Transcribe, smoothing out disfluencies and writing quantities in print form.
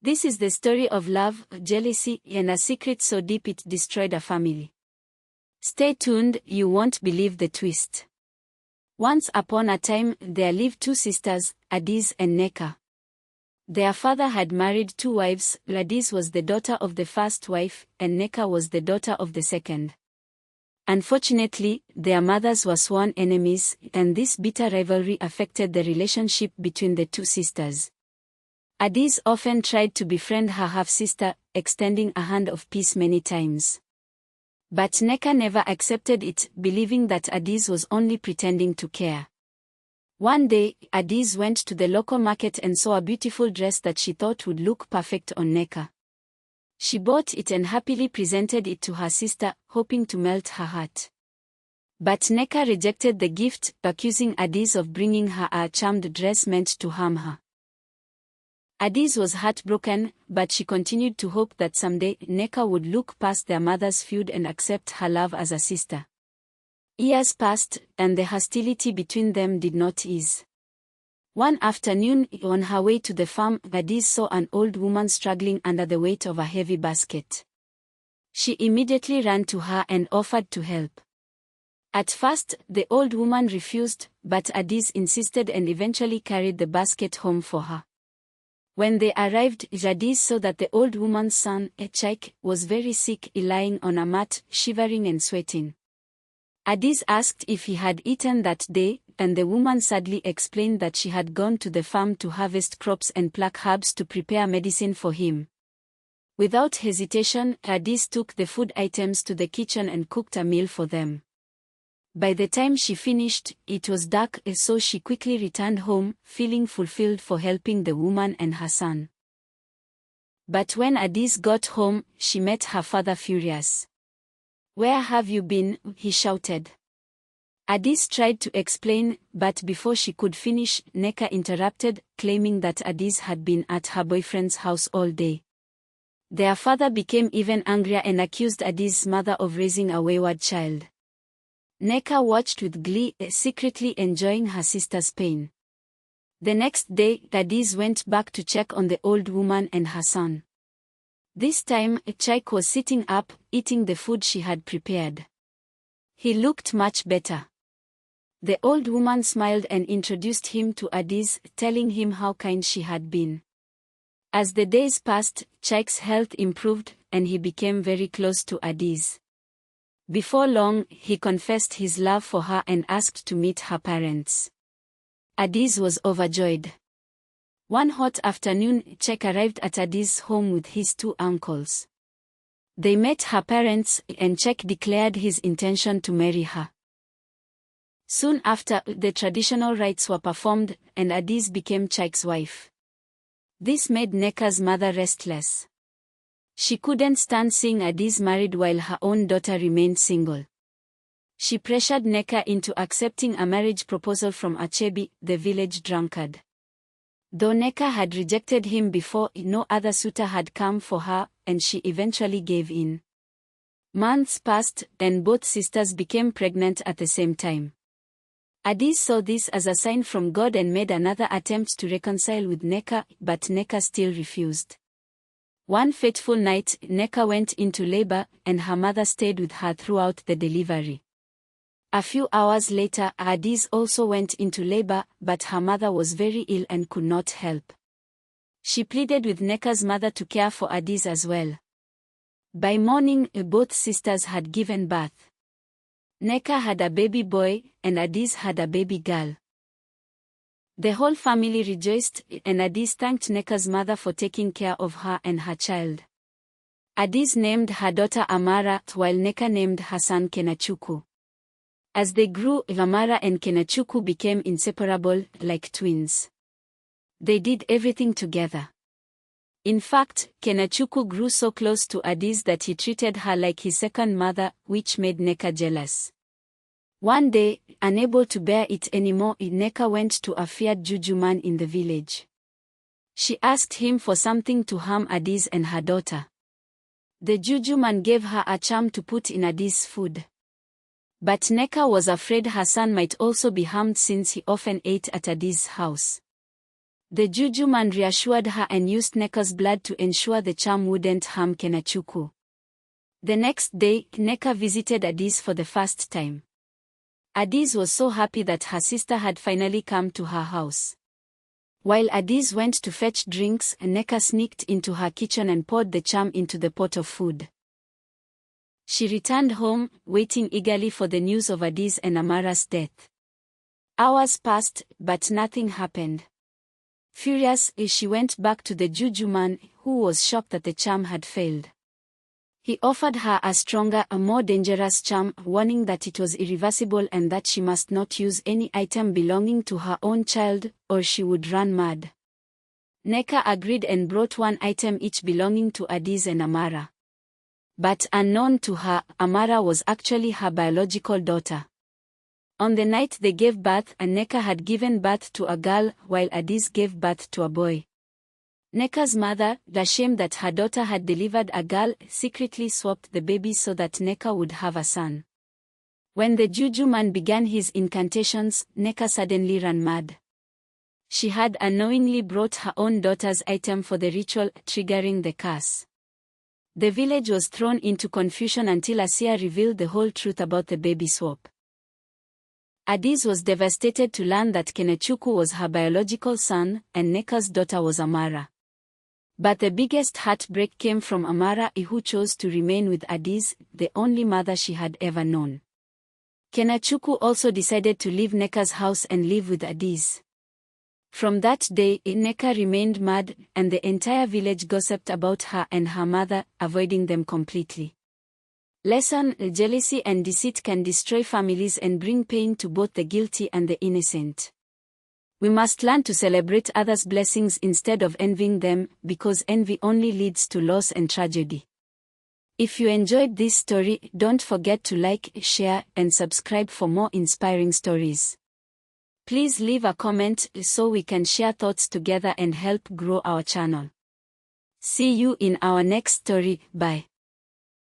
This is the story of love, jealousy, and a secret so deep it destroyed a family. Stay tuned, you won't believe the twist. Once upon a time, there lived two sisters, Adaeze and Nneka. Their father had married two wives. Adaeze was the daughter of the first wife, and Nneka was the daughter of the second. Unfortunately, their mothers were sworn enemies, and this bitter rivalry affected the relationship between the two sisters. Adaeze often tried to befriend her half-sister, extending a hand of peace many times. But Nneka never accepted it, believing that Adaeze was only pretending to care. One day, Adaeze went to the local market and saw a beautiful dress that she thought would look perfect on Nneka. She bought it and happily presented it to her sister, hoping to melt her heart. But Nneka rejected the gift, accusing Adaeze of bringing her a charmed dress meant to harm her. Adaeze was heartbroken, but she continued to hope that someday Nneka would look past their mother's feud and accept her love as a sister. Years passed, and the hostility between them did not ease. One afternoon, on her way to the farm, Adaeze saw an old woman struggling under the weight of a heavy basket. She immediately ran to her and offered to help. At first, the old woman refused, but Adaeze insisted and eventually carried the basket home for her. When they arrived, Adaeze saw that the old woman's son, Nneka, was very sick, lying on a mat, shivering and sweating. Adaeze asked if he had eaten that day, and the woman sadly explained that she had gone to the farm to harvest crops and pluck herbs to prepare medicine for him. Without hesitation, Adaeze took the food items to the kitchen and cooked a meal for them. By the time she finished, it was dark, so she quickly returned home, feeling fulfilled for helping the woman and her son. But when Adaeze got home, she met her father furious. "Where have you been?" he shouted. Adaeze tried to explain, but before she could finish, Nneka interrupted, claiming that Adaeze had been at her boyfriend's house all day. Their father became even angrier and accused Adaeze's mother of raising a wayward child. Nneka watched with glee, secretly enjoying her sister's pain. The next day, Adaeze went back to check on the old woman and her son. This time, Nneka was sitting up, eating the food she had prepared. He looked much better. The old woman smiled and introduced him to Adaeze, telling him how kind she had been. As the days passed, Nneka's health improved, and he became very close to Adaeze. Before long, he confessed his love for her and asked to meet her parents. Adaeze was overjoyed. One hot afternoon, Nneka arrived at Adaeze's home with his two uncles. They met her parents, and Nneka declared his intention to marry her. Soon after, the traditional rites were performed, and Adaeze became Nneka's wife. This made Nneka's mother restless. She couldn't stand seeing Adaeze married while her own daughter remained single. She pressured Nneka into accepting a marriage proposal from Achebi, the village drunkard. Though Nneka had rejected him before, no other suitor had come for her, and she eventually gave in. Months passed, and both sisters became pregnant at the same time. Adaeze saw this as a sign from God and made another attempt to reconcile with Nneka, but Nneka still refused. One fateful night, Nneka went into labor, and her mother stayed with her throughout the delivery. A few hours later, Adaeze also went into labor, but her mother was very ill and could not help. She pleaded with Nneka's mother to care for Adaeze as well. By morning, both sisters had given birth. Nneka had a baby boy, and Adaeze had a baby girl. The whole family rejoiced, and Adaeze thanked Nneka's mother for taking care of her and her child. Adaeze named her daughter Amara, while Nneka named her son Kenachukwu. As they grew, Amara and Kenachukwu became inseparable, like twins. They did everything together. In fact, Kenachukwu grew so close to Adaeze that he treated her like his second mother, which made Nneka jealous. One day, unable to bear it anymore, Nneka went to a feared juju man in the village. She asked him for something to harm Adaeze and her daughter. The juju man gave her a charm to put in Adaeze's food. But Nneka was afraid her son might also be harmed since he often ate at Adaeze's house. The juju man reassured her and used Nneka's blood to ensure the charm wouldn't harm Kenachukwu. The next day, Nneka visited Adaeze for the first time. Adaeze was so happy that her sister had finally come to her house. While Adaeze went to fetch drinks, Nneka sneaked into her kitchen and poured the charm into the pot of food. She returned home, waiting eagerly for the news of Adaeze and Amara's death. Hours passed, but nothing happened. Furious, she went back to the juju man, who was shocked that the charm had failed. He offered her a stronger, a more dangerous charm, warning that it was irreversible and that she must not use any item belonging to her own child, or she would run mad. Nneka agreed and brought one item each belonging to Adaeze and Amara. But unknown to her, Amara was actually her biological daughter. On the night they gave birth, Nneka had given birth to a girl, while Adaeze gave birth to a boy. Nneka's mother, ashamed that her daughter had delivered a girl, secretly swapped the baby so that Nneka would have a son. When the juju man began his incantations, Nneka suddenly ran mad. She had unknowingly brought her own daughter's item for the ritual, triggering the curse. The village was thrown into confusion until a seer revealed the whole truth about the baby swap. Adaeze was devastated to learn that Kenachukwu was her biological son, and Nneka's daughter was Amara. But the biggest heartbreak came from Amara, who chose to remain with Adaeze, the only mother she had ever known. Kenachukwu also decided to leave Nneka's house and live with Adaeze. From that day, Nneka remained mad, and the entire village gossiped about her and her mother, avoiding them completely. Lesson: jealousy and deceit can destroy families and bring pain to both the guilty and the innocent. We must learn to celebrate others' blessings instead of envying them, because envy only leads to loss and tragedy. If you enjoyed this story, don't forget to like, share, and subscribe for more inspiring stories. Please leave a comment so we can share thoughts together and help grow our channel. See you in our next story. Bye.